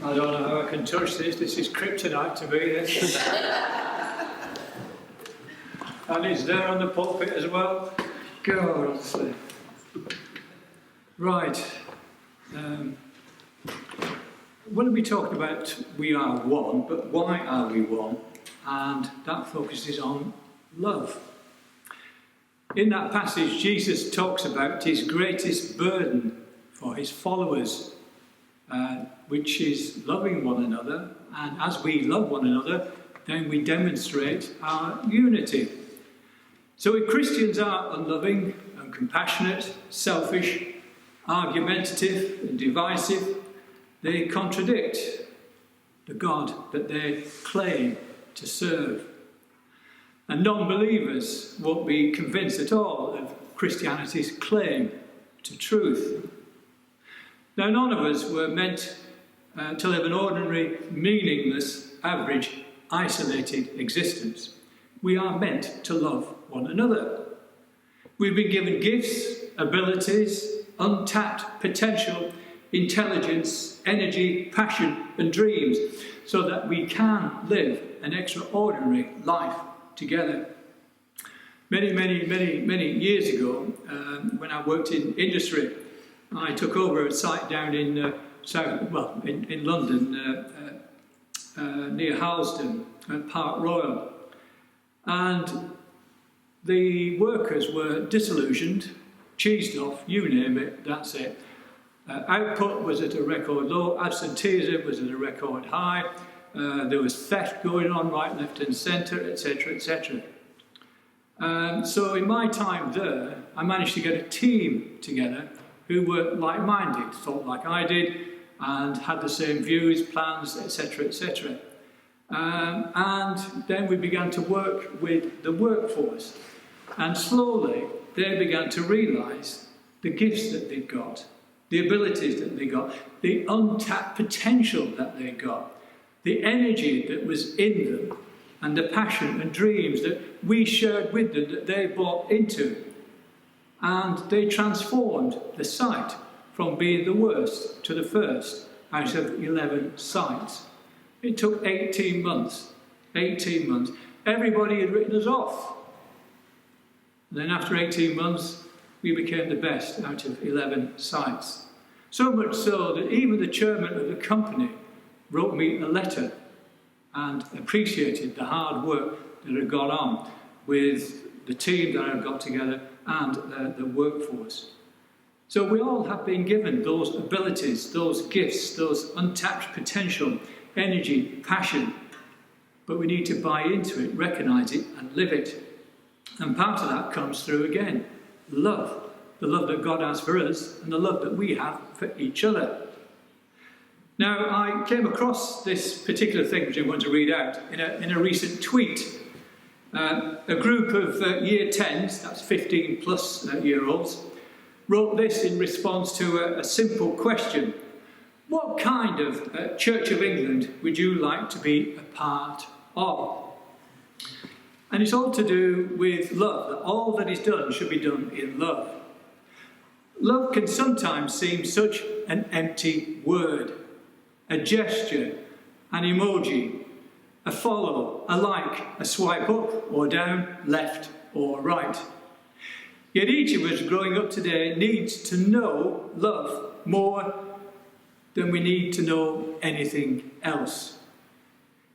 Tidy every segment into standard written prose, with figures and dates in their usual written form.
I don't know how I can touch this. This is kryptonite to me. This. And it's there on the pulpit as well. God. Right. When we talk about we are one, but why are we one? And that focuses on love. In that passage, Jesus talks about his greatest burden for his followers, which is loving one another. And as we love one another, then we demonstrate our unity. So if Christians are unloving, uncompassionate, selfish, argumentative and divisive, they contradict the God that they claim to serve. And non-believers won't be convinced at all of Christianity's claim to truth. Now, none of us were meant to live an ordinary, meaningless, average, isolated existence. We are meant to love one another. We've been given gifts, abilities, untapped potential, intelligence, energy, passion and dreams so that we can live an extraordinary life together. Many years ago, when I worked in industry, I took over a site down in in London, near Harlesden, at Park Royal, and the workers were disillusioned, cheesed off, you name it, that's it. Output was at a record low, absenteeism was at a record high, there was theft going on right, left and centre, etc, etc. So in my time there, I managed to get a team together who were like-minded, thought like I did, and had the same views, plans, etc, etc. And then we began to work with the workforce, and slowly they began to realise the gifts that they'd got, the abilities that they got, the untapped potential that they got, the energy that was in them, and the passion and dreams that we shared with them that they bought into. And they transformed the site from being the worst to the first out of 11 sites. It took 18 months. 18 months. Everybody had written us off. And then after 18 months, we became the best out of 11 sites. So much so that even the chairman of the company wrote me a letter and appreciated the hard work that had gone on with the team that I've got together and the workforce. So we all have been given those abilities, those gifts, those untapped potential, energy, passion, but we need to buy into it, recognise it and live it. And part of that comes through, again, love. The love that God has for us and the love that we have for each other. Now, I came across this particular thing which I want to read out in a recent tweet. A group of year 10s, that's 15 plus year olds, wrote this in response to a simple question. What kind of Church of England would you like to be a part of? And it's all to do with love, that all that is done should be done in love. Love can sometimes seem such an empty word, a gesture, an emoji, a follow, a like, a swipe up or down, left or right. Yet each of us growing up today needs to know love more than we need to know anything else.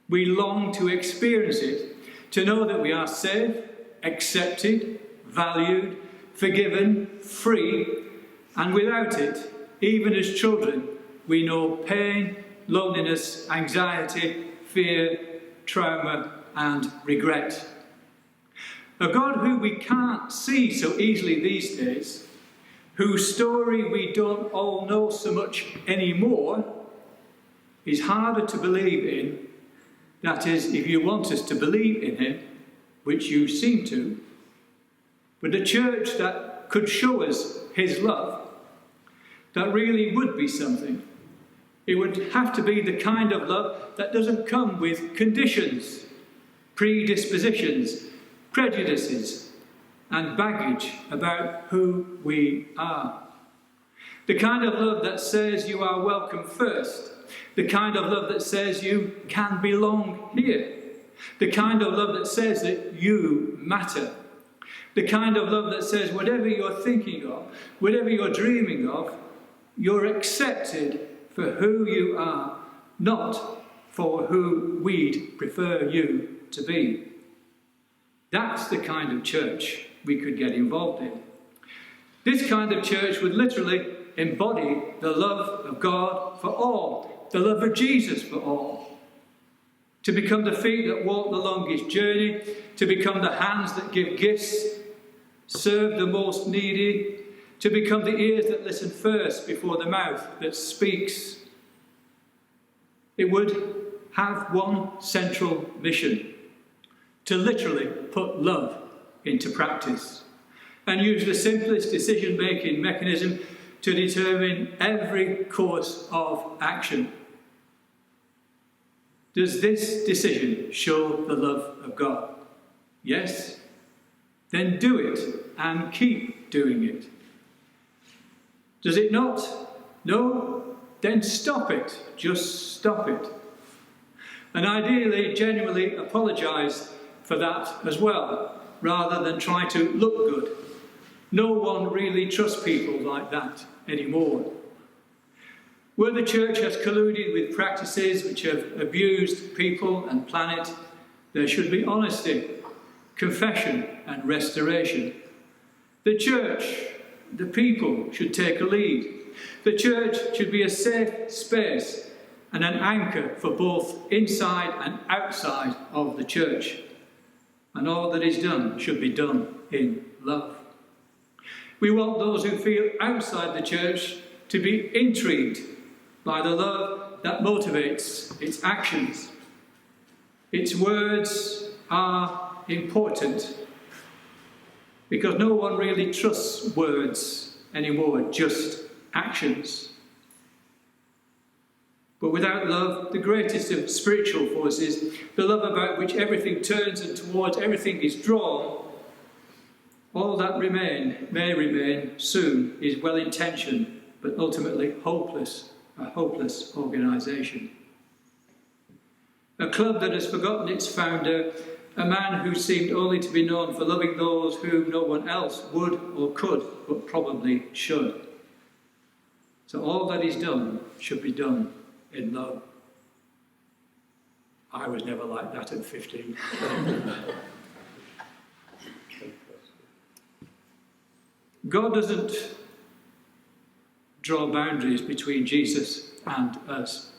We long to experience it, to know that we are safe, accepted, valued, forgiven, free, and without it, even as children, we know pain, loneliness, anxiety, fear, trauma and regret. A God who we can't see so easily these days, whose story we don't all know so much anymore, is harder to believe in. That is, if you want us to believe in him, which you seem to, but a church that could show us his love, that really would be something. It would have to be the kind of love that doesn't come with conditions, predispositions, prejudices, and baggage about who we are. The kind of love that says you are welcome first The kind of love that says you can belong here. The kind of love that says that you matter. The kind of love that says whatever you're thinking of, whatever you're dreaming of, you're accepted for who you are, not for who we'd prefer you to be. That's the kind of church we could get involved in. This kind of church would literally embody the love of God for all, the love of Jesus for all. To become the feet that walk the longest journey, to become the hands that give gifts, serve the most needy, to become the ears that listen first before the mouth that speaks. It would have one central mission: to literally put love into practice and use the simplest decision-making mechanism to determine every course of action. Does this decision show the love of God? Yes? Then do it and keep doing it. Does it not? No? Then stop it. Just stop it. And ideally, genuinely apologise for that as well, rather than try to look good. No one really trusts people like that anymore. Where the church has colluded with practices which have abused people and planet, there should be honesty, confession and restoration. The church, the people, should take a lead. The church should be a safe space and an anchor for both inside and outside of the church. And all that is done should be done in love. We want those who feel outside the church to be intrigued by the love that motivates its actions. Its words are important because no one really trusts words anymore, just actions. But without love, the greatest of spiritual forces, the love about which everything turns and towards everything is drawn, all that may remain soon is well-intentioned, but ultimately hopeless, a hopeless organisation. A club that has forgotten its founder, a man who seemed only to be known for loving those whom no one else would or could, but probably should. So all that is done should be done in love. I was never like that at 15. God doesn't draw boundaries between Jesus and us.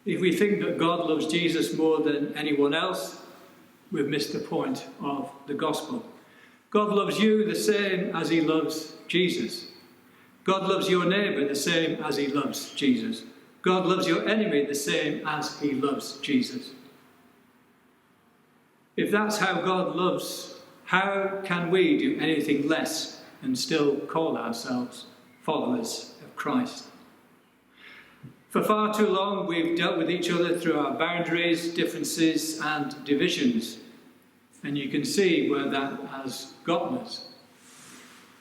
If we think that God loves Jesus more than anyone else, we've missed the point of the gospel. God loves you the same as he loves Jesus. God loves your neighbour the same as he loves Jesus. God loves your enemy the same as he loves Jesus. If that's how God loves, how can we do anything less and still call ourselves followers of Christ? For far too long, we've dealt with each other through our boundaries, differences, and divisions. And you can see where that has gotten us.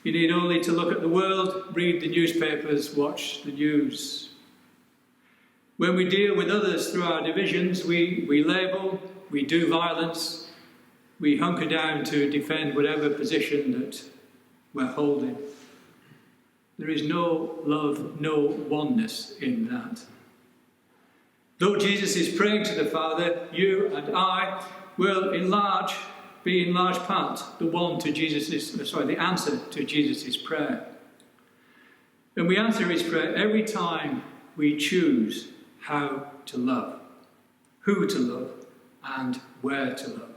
You need only to look at the world, read the newspapers, watch the news. When we deal with others through our divisions, we label, we do violence, we hunker down to defend whatever position that we're holding. There is no love, no oneness in that. Though Jesus is praying to the Father, you and I will be in large part the answer to Jesus' prayer. And we answer his prayer every time we choose how to love, who to love, and where to love.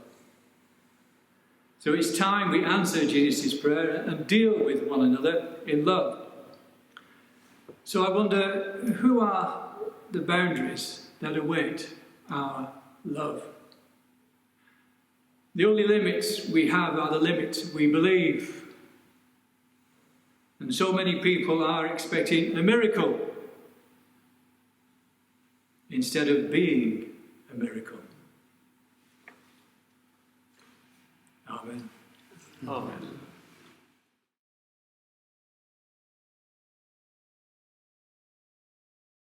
So it's time we answer Jesus' prayer and deal with one another in love. So I wonder, who are the boundaries that await our love? The only limits we have are the limits we believe. And so many people are expecting a miracle instead of being a miracle. Amen. Amen.